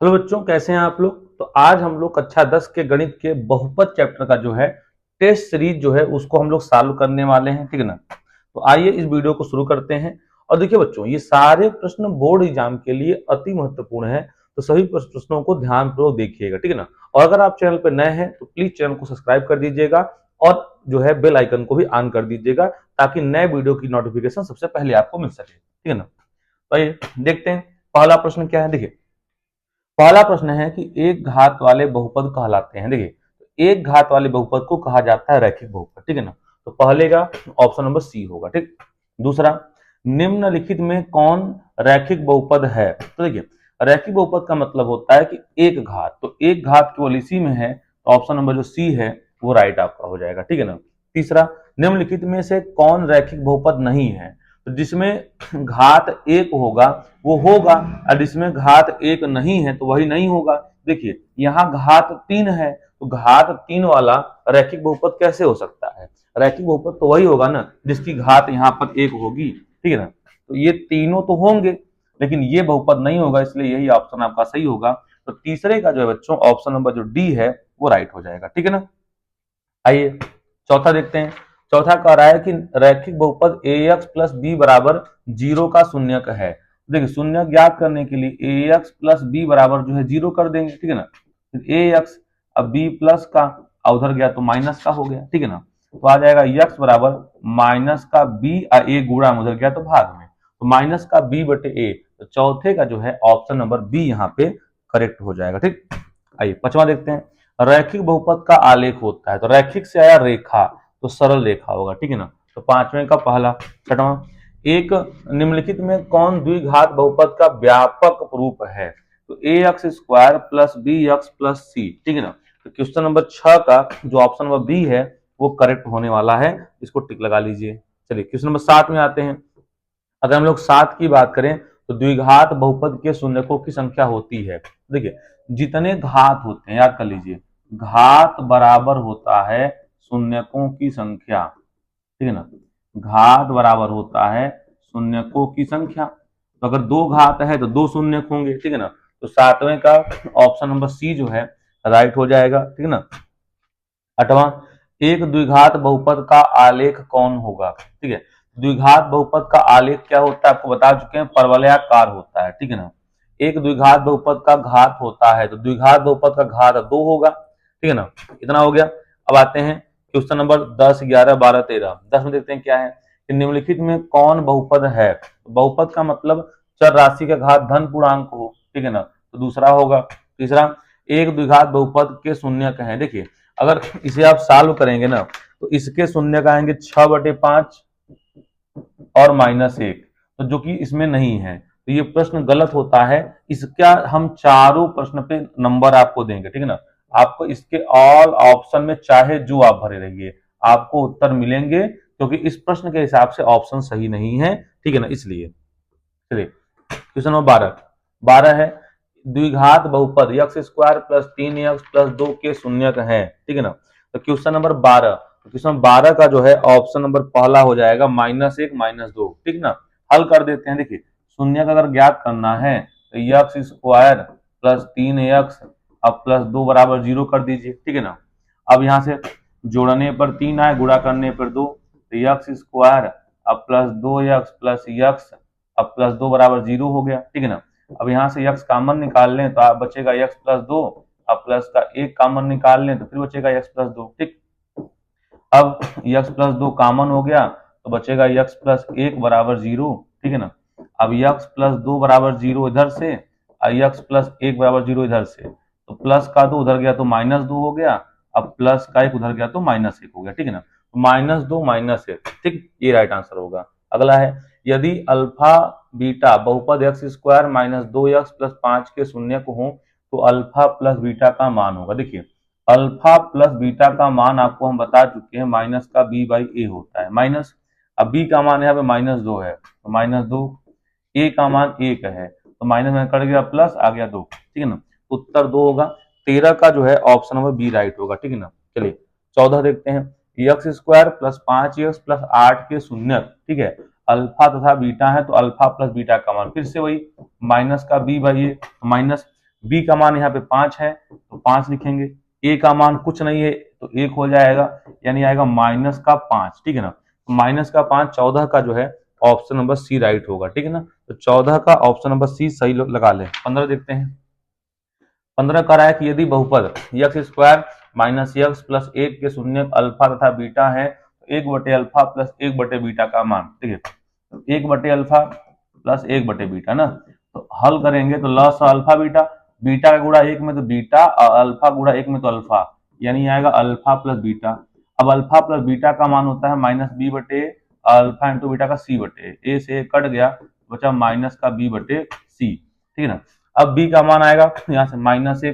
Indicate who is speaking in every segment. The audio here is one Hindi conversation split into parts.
Speaker 1: हेलो बच्चों, कैसे हैं आप लोग। तो आज हम लोग कक्षा 10 के गणित के बहुपद चैप्टर का जो है टेस्ट सीरीज जो है उसको हम लोग सॉल्व करने वाले हैं, ठीक है ना। तो आइए इस वीडियो को शुरू करते हैं। और देखिए बच्चों, ये सारे प्रश्न बोर्ड एग्जाम के लिए अति महत्वपूर्ण है, तो सभी प्रश्नों को ध्यानपूर्वक देखिएगा, ठीक है ना। और अगर आप चैनल पर नए हैं तो प्लीज चैनल को सब्सक्राइब कर दीजिएगा और जो है बेल आइकन को भी ऑन कर दीजिएगा, ताकि नए वीडियो की नोटिफिकेशन सबसे पहले आपको मिल सके, ठीक है ना। तो आइए देखते हैं पहला प्रश्न क्या है। देखिए, पहला प्रश्न है कि एक घात वाले बहुपद कहलाते हैं। देखिए, एक घात वाले बहुपद को कहा जाता है रैखिक बहुपद, ठीक है ना। तो पहले का ऑप्शन नंबर सी होगा, ठीक। दूसरा, निम्नलिखित में कौन रैखिक बहुपद है। तो देखिए, रैखिक बहुपद का मतलब होता है कि एक घात, तो एक घात केवल इसी में है, तो ऑप्शन नंबर जो सी है वो राइट आपका हो जाएगा, ठीक है ना। तीसरा, निम्नलिखित में से कौन रैखिक बहुपद नहीं है। तो जिसमें घात एक होगा वो होगा, और जिसमें घात एक नहीं है तो वही नहीं होगा। देखिए, यहाँ घात तीन है, तो घात तीन वाला रैखिक बहुपद कैसे हो सकता है। रैखिक बहुपद तो वही होगा ना जिसकी घात यहाँ पर एक होगी, ठीक है ना। तो ये तीनों तो होंगे, लेकिन ये बहुपद नहीं होगा, इसलिए यही ऑप्शन आपका सही होगा। तो तीसरे का जो है बच्चों ऑप्शन नंबर जो डी है वो राइट हो जाएगा, ठीक है ना। आइए चौथा देखते हैं। चौथा कह रहा है कि रैखिक बहुपद ए एक्स प्लस बी बराबर जीरो का शून्यक है। देखिए, शून्य ज्ञात करने के लिए ए एक्स प्लस बी बराबर जो है जीरो कर देंगे, ठीक है ना। ए एक्स अब बी प्लस का उधर गया तो माइनस का हो गया, ठीक है ना। तो आ जाएगा एक्स बराबर माइनस का बी, ए गुणा उधर गया तो भाग में, तो माइनस का बी बटे ए। तो चौथे का जो है ऑप्शन नंबर बी यहाँ पे करेक्ट हो जाएगा, ठीक। आइए पांचवा देखते हैं। रैखिक बहुपद का आलेख होता है, तो रैखिक से आया रेखा, तो सरल रेखा होगा, ठीक है ना। तो पांचवें का पहला। छठवां, एक निम्नलिखित में कौन द्विघात बहुपद का व्यापक रूप है। तो a x square plus b x plus c, ठीक है ना। तो क्वेश्चन नंबर 6 का जो ऑप्शन नंबर बी है वो करेक्ट होने वाला है, इसको टिक लगा लीजिए। चलिए क्वेश्चन नंबर 7 में आते हैं। अगर हम लोग 7 की बात करें तो द्विघात बहुपद के शून्यकों की संख्या होती है। देखिए, जितने घात होते हैं याद कर लीजिए, घात बराबर होता है शून्यकों की संख्या, ठीक है ना। घात बराबर होता है शून्यकों की संख्या। तो अगर दो घात है तो दो शून्यक होंगे, ठीक है ना। तो सातवें का ऑप्शन नंबर सी जो है राइट हो जाएगा, ठीक है ना। आठवां, एक द्विघात बहुपद का आलेख कौन होगा। ठीक है, द्विघात बहुपद का आलेख क्या होता है आपको बता चुके हैं, परवलयाकार होता है, ठीक है ना। एक द्विघात बहुपद का घात होता है, तो द्विघात बहुपद का घात दो होगा, ठीक है ना। इतना हो गया। अब आते हैं क्वेश्चन नंबर 10, 11, 12, 13। 10 में देखते हैं क्या है कि निम्नलिखित में कौन बहुपद है। बहुपद का मतलब चर राशि का घात धन पूर्णांक हो, ठीक है ना। तो दूसरा होगा। तीसरा, एक द्विघात बहुपद के शून्यक हैं। देखिए, अगर इसे आप सॉल्व करेंगे ना तो इसके शून्य का आएंगे 6/5 और -1, तो जो कि इसमें नहीं है, तो ये प्रश्न गलत होता है। इसका हम चारों प्रश्न पे नंबर आपको देंगे, ठीक है ना। आपको इसके ऑल ऑप्शन में चाहे जो आप भरे रहिए आपको उत्तर मिलेंगे, क्योंकि इस प्रश्न के हिसाब से ऑप्शन सही नहीं है, ठीक है ना, इसलिए। चलिए क्वेश्चन नंबर 12। 12 है, द्विघात बहुपद x square plus 3x plus 2 के शून्यक है, ठीक है ना। तो क्वेश्चन नंबर 12, क्वेश्चन नंबर 12 का जो है ऑप्शन नंबर पहला हो जाएगा -1 -2, ठीक ना। हल कर देते हैं। देखिए, शून्यक अगर ज्ञात करना है तो एक्स स्क्वायर प्लस 3x अब प्लस 2 बराबर 0 कर दीजिए, ठीक है ना। अब यहाँ से जोड़ने पर 3 आए, गुणा करने पर 2, तो एक्स स्क्वायर अब प्लस 2x प्लस x अब प्लस 2 बराबर 0 हो गया, ठीक है ना। अब यहाँ से x कॉमन निकाल लें तो आप बचेगा x प्लस 2, अब प्लस का 1 कॉमन निकाल लें तो फिर बचेगा x प्लस 2, ठीक। अब x प्लस 2 कॉमन हो गया तो बचेगा x प्लस 1 बराबर 0, ठीक है ना। अब x प्लस 2 बराबर 0 इधर से और x प्लस 1 बराबर 0 इधर से, तो प्लस का 2 उधर गया तो -2 हो गया, अब प्लस का 1 उधर गया तो -1 हो गया, ठीक है ना। -2 -1, ठीक, ये राइट आंसर होगा। अगला है, यदि अल्फा बीटा बहुपद x square minus 2x plus 5 के शून्यक हो तो अल्फा प्लस बीटा का मान होगा। देखिए, अल्फा प्लस बीटा का मान आपको हम बता चुके हैं, माइनस का b/a होता है, माइनस, अब b का मान यहाँ पे -2 है तो -2, a का मान 1 है तो माइनस में कट गया प्लस आ गया 2, ठीक है ना। उत्तर 2 होगा। 13 का जो है ऑप्शन नंबर बी राइट होगा, ठीक है ना। चलिए 14 देखते हैं। X square plus 5x plus 8 के शून्यक, ठीक है, अल्फा तथा बीटा है, तो अल्फा प्लस बीटा का मान फिर से वही माइनस का b/a, माइनस बी का मान यहाँ पे 5 है तो 5 लिखेंगे, ए का मान कुछ नहीं है तो 1 हो जाएगा, यानी आएगा -5, ठीक है ना। -5 14 का जो है ऑप्शन नंबर सी राइट होगा, ठीक है ना। तो 14 का ऑप्शन नंबर सी सही लगा लें। 15 देखते हैं। 15 कह रहा है कि यदि बहुपद x square minus x plus 1 के शून्य अल्फा तथा बीटा है तो 1/अल्फा प्लस 1/बीटा का मान, ठीक है। 1/अल्फा प्लस 1/बीटा ना, तो हल करेंगे तो लॉस अल्फा बीटा, बीटा का गुणा 1 में तो बीटा और अल्फा गुणा 1 में तो अल्फा, यानी आएगा अल्फा प्लस बीटा। अब अल्फा प्लस बीटा का मान होता है -b/अल्फा इंटू बीटा का c/a, ए से कट गया, बचा माइनस का b/c, ठीक है ना। अब b का मान आएगा यहाँ से -1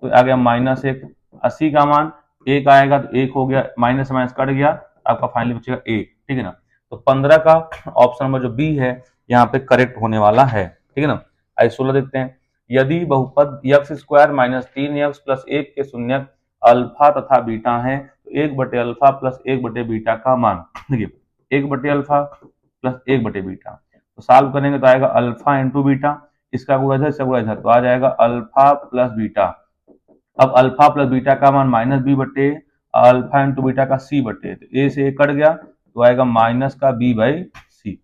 Speaker 1: तो आ गया -1, 80 का मान 1 आएगा तो 1 हो गया, माइनस माइनस कट गया, आपका फाइनली बचेगा 1, ठीक है ना। तो 15 का ऑप्शन नंबर जो बी है यहाँ पे करेक्ट होने वाला है, ठीक है ना। आइए 16 देखते हैं। यदि बहुपद x square minus 3x plus 1 के शून्य अल्फा तथा बीटा है तो 1/अल्फा प्लस 1/बीटा का मान, देखिए 1/अल्फा प्लस 1/बीटा, तो सॉल्व करेंगे तो आएगा अल्फा इंटू बीटा, इसका गुणा इधर, इसका गुणा इधर, तो आ जाएगा अल्फा प्लस बीटा। अब अल्फा प्लस बीटा का मान -b/, अल्फा इंटू बीटा का c/, तो ए से ए कट गया तो आएगा माइनस का b/c।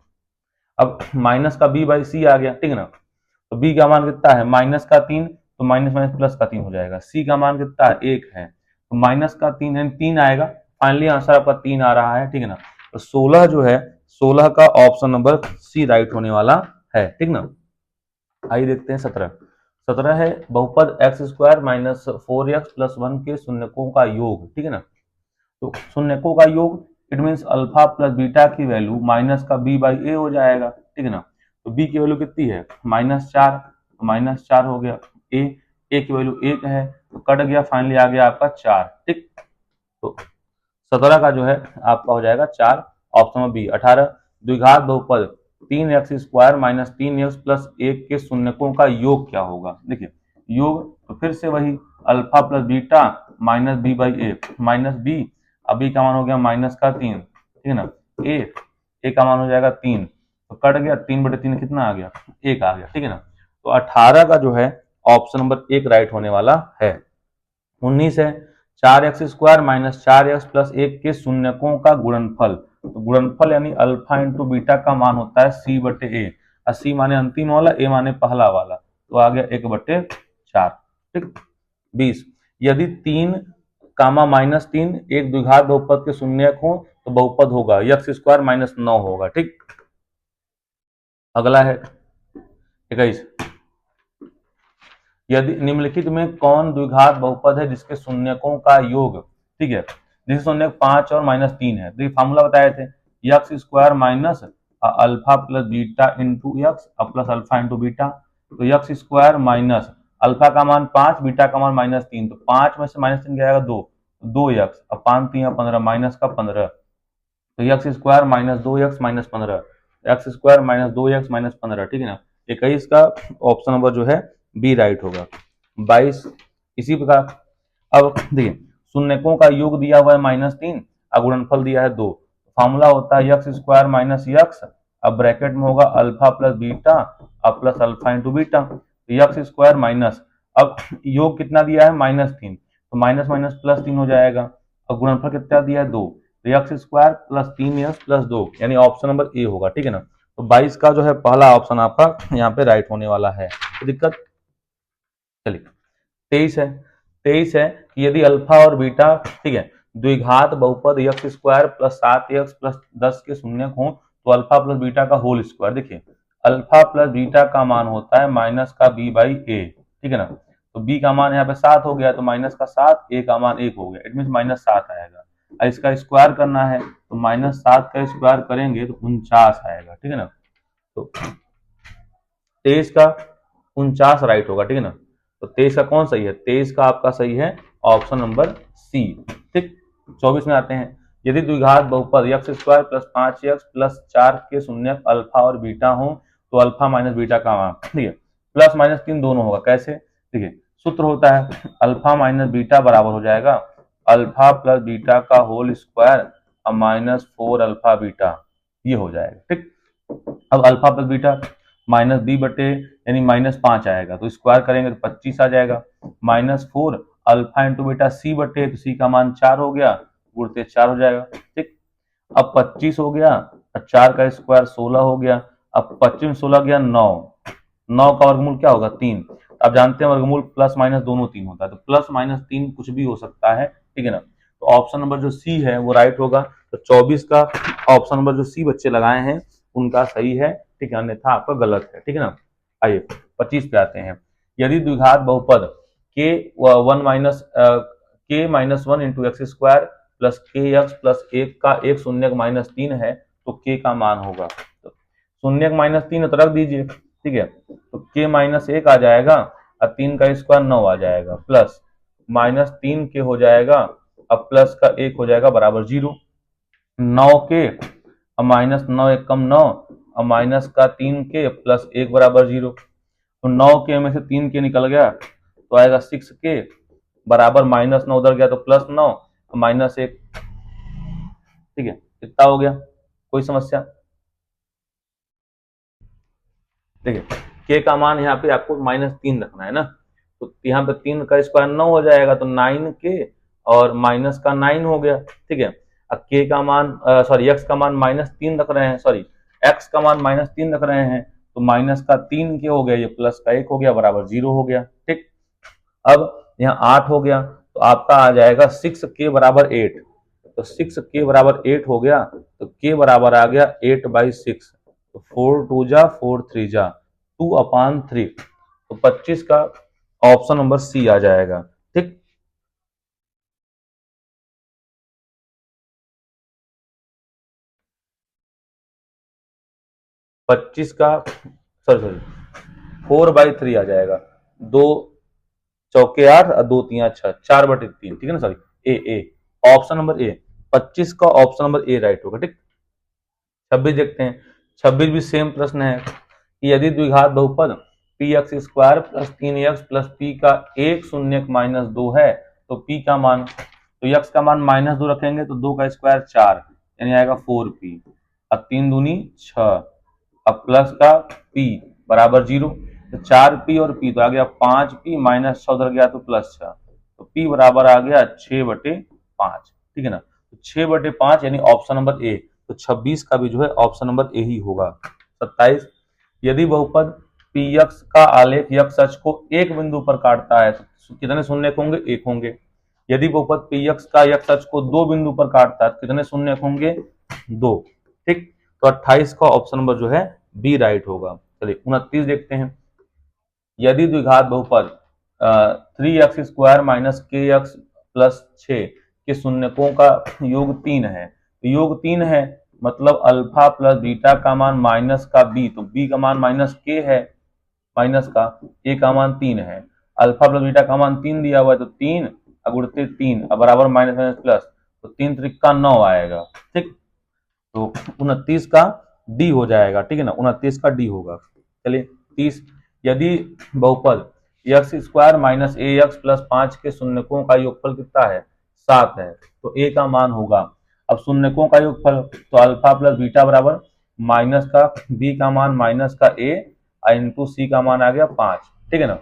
Speaker 1: अब माइनस का b/c आ गया, ठीक है ना। तो b का मान कितना है -3, तो माइनस माइनस प्लस का 3 हो जाएगा। c का मान कितना है 1 है, तो -3 यानी 3 आएगा, फाइनली आंसर आपका 3 आ रहा है, ठीक है ना। तो 16 जो है 16 का ऑप्शन नंबर सी राइट होने वाला है, ठीक ना। आइए देखते हैं 17 है बहुपद x square minus 4x plus 1 के शून्यकों का योग, ठीक है ना। तो शून्यकों का योग it means alpha plus beta की वैल्यू माइनस का b/a हो जाएगा, ठीक है ना। तो b की वैल्यू कितनी है -4, तो -4 हो गया, a की वैल्यू 1 है तो कट गया, फाइनली आ गया आपका 4, ठीक। तो 17 का जो है आपका हो जाएगा 4, ऑप्शन नंबर बी। 18 द्विघात बहुपद 3x square minus 3x plus 1 के शून्यकों का योग क्या होगा। देखिए योग तो फिर से वही alpha plus beta minus b/a minus b, अभी का मान हो गया -3, ठीक है ना। ए का मान हो जाएगा 3, तो कट गया, 3/3 कितना आ गया 1 आ गया, ठीक है ना। तो 18 का जो है ऑप्शन नंबर 1 राइट होने वाला है। 19 है 4x square minus 4x plus 1 के शून्यकों का गुणनफल, तो गुणनफल यानी अल्फा इंटू बीटा का मान होता है c/a, और c माने अंतिम वाला, a माने पहला वाला, तो आ गया 1/4, ठीक। 20 यदि 3 कामा -3 एक द्विघात बहुपद के शून्यक हो तो बहुपद होगा x स्क्वायर माइनस 9 होगा, ठीक। अगला है 21 यदि निम्नलिखित में कौन द्विघात बहुपद है जिसके शून्यकों का योग, ठीक है, जिसके शून्यक 5 और -3 है। तो ये फार्मूला बताए थे x square minus alpha plus beta into x plus alpha into beta, तो x स्क्वायर माइनस अल्फा का मान 5, बीटा का मान -3, तो 5 में से -3 क्या आएगा 2, 2x, अब 5 3 15 माइनस का 15, तो x square minus 2x minus 15, x square minus 2x minus 15, ठीक है ना। 21 का ऑप्शन नंबर जो है बी राइट होगा। 22 इसी प्रकार, अब देखिए शून्यकों का योग दिया हुआ है -3 और गुणनफल दिया है 2, फॉर्मूला होता है x स्क्वायर माइनस x, अब ब्रैकेट में होगा अल्फा प्लस बीटा और plus alpha into beta, x square minus, अब योग कितना दिया है -3, तो माइनस माइनस प्लस 3 हो जाएगा, और गुणनफल कितना दिया है 2, तो x square plus 3x plus 2, यानी ऑप्शन नंबर ए होगा, ठीक है ना। तो 22 का जो है पहला ऑप्शन आपका यहाँ पे राइट होने वाला है। तो दिक्कत, चलिए 23 है कि यदि अल्फा और बीटा, ठीक है, द्विघात बहुपद x square plus 7x plus 10 के शून्यक हो तो अल्फा प्लस बीटा का होल स्क्वायर, देखिए अल्फा प्लस बीटा का मान होता है माइनस का b/a, ठीक है ना। तो b का मान यहाँ पे 7 हो गया, तो माइनस का 7, a का मान 1 हो गया, इट मीन -7 आएगा। और इसका स्क्वायर करना है तो -7 का स्क्वायर करेंगे तो 49 आएगा, ठीक है ना। तो 23 का 49 राइट होगा, ठीक है ना। तो 23 का कौन सही है, 23 का आपका सही है ऑप्शन नंबर सी, ठीक। 24 में आते हैं, यदि द्विघात बहुपद x square plus 5x plus 4 के शून्यक अल्फा और बीटा हो तो अल्फा माइनस बीटा का मान, ठीक है, प्लस माइनस 3 दोनों होगा, कैसे, ठीक है, सूत्र होता है अल्फा माइनस बीटा बराबर हो जाएगा अल्फा प्लस बीटा का होल स्क्वायर और -4 अल्फा बीटा, ये हो जाएगा, ठीक। अब alpha plus beta minus b/, यानी -5 आएगा, तो स्क्वायर करेंगे तो 25 आ जाएगा। -4 अल्फा इंटू बेटा सी बटे, तो सी का मान 4 हो गया, गुणते 4 हो जाएगा। ठीक, अब 25 हो गया, 4 का स्क्वायर 16 हो गया। अब 25 में 16 गया 9, 9 का वर्गमूल क्या होगा 3। आप जानते हैं वर्गमूल प्लस माइनस दोनों 3 होता है, तो प्लस माइनस 3 कुछ भी हो सकता है, ठीक है ना। तो ऑप्शन नंबर जो सी है वो राइट होगा। तो 24 का ऑप्शन नंबर जो सी बच्चे लगाए हैं उनका सही है, ठीक है, अन्यथा आपका गलत है, ठीक है ना। आइए 25 पे आते हैं। यदि द्विघात बहुपद के -1 इंटू एक्स स्क्वायर प्लस के एक्स प्लस 1 का एक शून्य माइनस 3 है तो के का मान होगा। तो शून्य माइनस 3 तो रख दीजिए, ठीक है, तो के -1 आ जाएगा और 3 का स्क्वायर 9 आ जाएगा, प्लस -3 के हो जाएगा, अब प्लस का 1 हो जाएगा बराबर 0। 9 के अब -9 1 कम 9 और माइनस का 3 के प्लस 1 बराबर 0। तो 9 के में से 3 के निकल गया तो आएगा 6 के बराबर -9 उधर गया तो +9 -1, ठीक है, कितना हो गया, कोई समस्या। देखिए के का मान यहाँ पे आपको -3 रखना है ना, तो यहाँ पे 3 का स्क्वायर 9 हो जाएगा, तो 9 के और माइनस का 9 हो गया, ठीक है। अब के का मान सॉरी एक्स का मान -3 रख रहे हैं, सॉरी एक्स का मान -3 रख रहे हैं, तो माइनस का 3 के हो गया, ये प्लस का 1 हो गया बराबर 0 हो गया, ठीक। अब यहाँ 8 हो गया तो आपका आ जाएगा 6 के बराबर 8, तो 6 के बराबर 8 हो गया, तो के बराबर आ गया 8/6, तो 4 2 जा 4 3 जा 2/3, तो 25 का ऑप्शन नंबर सी आ जाएगा, ठीक। 25 का सॉरी 4/3 आ जाएगा, 2 चौके 8 और 2 3 6, 4/3, ठीक है ना, sorry A option number A, 25 का ऑप्शन नंबर ए राइट होगा, ठीक। 26 देखते हैं। 26 भी सेम प्रश्न है कि यदि द्विघात बहुपद P x square plus 3x plus P का एक शून्य माइनस 2 है तो पी का मान, तो एक्स का मान -2 रखेंगे तो 2 का स्क्वायर 4 यानी आएगा 4p, अब 3 दूनी 6, अब प्लस का p बराबर 0, तो 4p और p तो आ गया 5p माइनस 6 उधर गया तो +6, तो p बराबर आ गया 6/5, ठीक है ना। तो 6/5 यानी ऑप्शन नंबर ए, तो 26 का भी जो है ऑप्शन नंबर ए ही होगा। 27 यदि बहुपद पी एक्स का आलेख एक्स अक्ष को एक बिंदु पर काटता है तो कितने शून्य होंगे, 1 होंगे। यदि बहुपद पी एक्स का एक्स अक्ष को 2 बिंदु पर काटता है तो कितने शून्य होंगे, 2, ठीक। तो 28 का ऑप्शन नंबर जो है बी राइट होगा। चलिए 29 देखते हैं। यदि द्विघात बहुपद 3x स्क्वायर माइनस के एक्स प्लस 6 के शून्यकों का योग 3 है, तो योग 3 है मतलब अल्फा प्लस बीटा का मान माइनस का बी, तो बी का मान माइनस के है, माइनस का ए का मान 3 है, अल्फा प्लस बीटा का मान 3 दिया हुआ है, तो 3 गुणित 3 बराबर माइनस माइनस प्लस, तो 3 त्रिका 9 आएगा, ठीक। तो 29 का डी हो जाएगा, ठीक है ना, 29 का डी होगा। चलिए 30 यदि बहुपद एक्स स्क्वायर माइनस ए एक्स प्लस 5 के शून्यकों का योगफल कितना है, 7 है, तो ए का मान होगा, अब शून्यकों का योगफल तो अल्फा प्लस बीटा बराबर माइनस का बी का मान माइनस का ए इंटू सी का मान आ गया 5, ठीक है ना।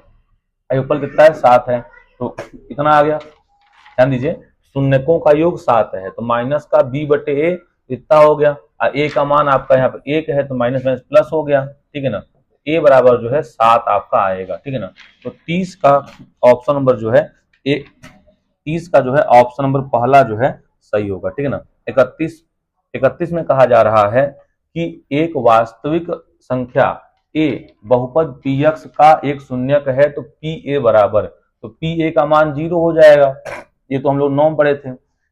Speaker 1: योगफल कितना है, 7 है, तो इतना आ गया। ध्यान दीजिए शून्यकों का योग 7 है, तो माइनस का बी बटे ए इतना हो गया, ए का मान आपका यहाँ पे 1 है तो माइनस माइनस प्लस हो गया, ठीक है ना। ए बराबर जो है 7 आपका आएगा, ठीक है ना। तो 30 का ऑप्शन नंबर जो है ए, 30 का जो है ऑप्शन नंबर पहला जो है सही होगा, ठीक है ना। 31 में कहा जा रहा है कि एक वास्तविक संख्या ए बहुपद पी एक्स का एक शून्यक है तो पी ए बराबर, तो पी ए का मान 0 हो जाएगा, ये तो हम लोग 9 पढ़े थे।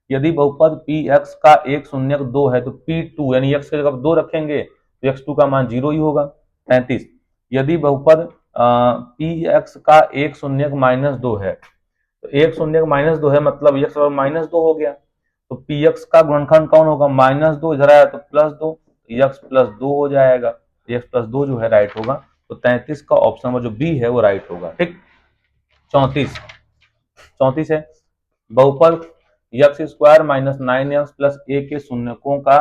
Speaker 1: यदि बहुपद पी एक्स का एक शून्यक 2 है तो पी टू यानी एक्स की जगह 2 रखेंगे तो एक्स टू का मान 0 ही होगा। 33 यदि बहुपद पी एक्स का एक शून्यक -2 है, तो एक शून्यक -2 है मतलब एक्स -2 हो गया, तो पी एक्स का गुणनखंड कौन होगा, -2 इधर आया तो +2, एक्स +2 हो जाएगा, एक्स +2 जो है राइट होगा। तो 33 का ऑप्शन नंबर जो बी है वो राइट होगा, ठीक। 34 है बहुपद x square minus 9x plus a के शून्यकों का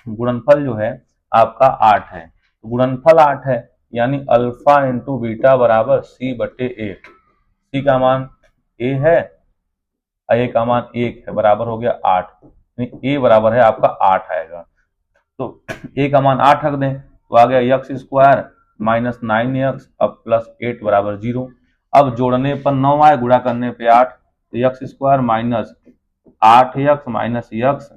Speaker 1: गुणनफल जो है आपका 8 है, तो गुणनफल 8 है यानी अल्फा इंटू बीटा बराबर सी बटे ए। सी का मान ए है, ए का मान 1 है, बराबर हो गया 8, ए बराबर है आपका 8 आएगा। तो ए का मान 8 रख दें तो आ गया एक्स स्क्वायर माइनस 9x अब प्लस 8 बराबर 0। अब जोड़ने पर 9 आए, गुणा करने पे 8, तो x square minus 8x minus x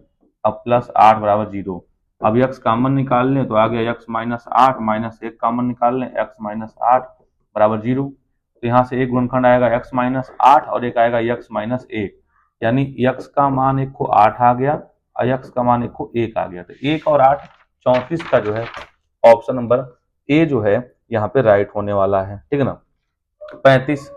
Speaker 1: अब प्लस 8 बराबर 0। अब x कॉमन निकाल लें तो आ गया x माइनस 8 माइनस 1 कॉमन निकाल लें, x माइनस 8 बराबर 0। तो यहाँ से एक गुणनखंड आएगा x माइनस 8 और एक आएगा x माइनस 1, यानी x का मान एक को 8 आ गया और x का मान एक को 1 आ गया। तो 1 और 8 34 का जो है ऑप्शन नंबर ए जो है यहाँ पे राइट होने वाला है, ठीक है ना। 35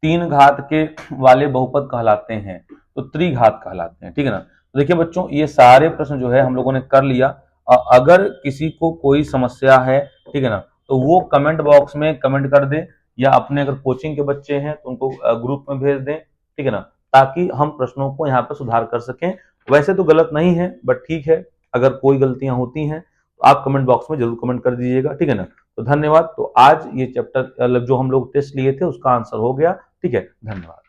Speaker 1: तीन घात के वाले बहुपद कहलाते हैं, तो त्रिघात कहलाते हैं, ठीक है ना। तो देखिए बच्चों, ये सारे प्रश्न जो है हम लोगों ने कर लिया। अगर किसी को कोई समस्या है, ठीक है ना, तो वो कमेंट बॉक्स में कमेंट कर दें, या अपने अगर कोचिंग के बच्चे हैं तो उनको ग्रुप में भेज दें, ठीक है ना, ताकि हम प्रश्नों को यहाँ पे सुधार कर सकें। वैसे तो गलत नहीं है, बट ठीक है, अगर कोई गलतियां होती हैं तो आप कमेंट बॉक्स में जरूर कमेंट कर दीजिएगा, ठीक है ना। तो धन्यवाद। तो आज ये चैप्टर जो हम लोग टेस्ट लिए थे उसका आंसर हो गया, ठीक है, धन्यवाद।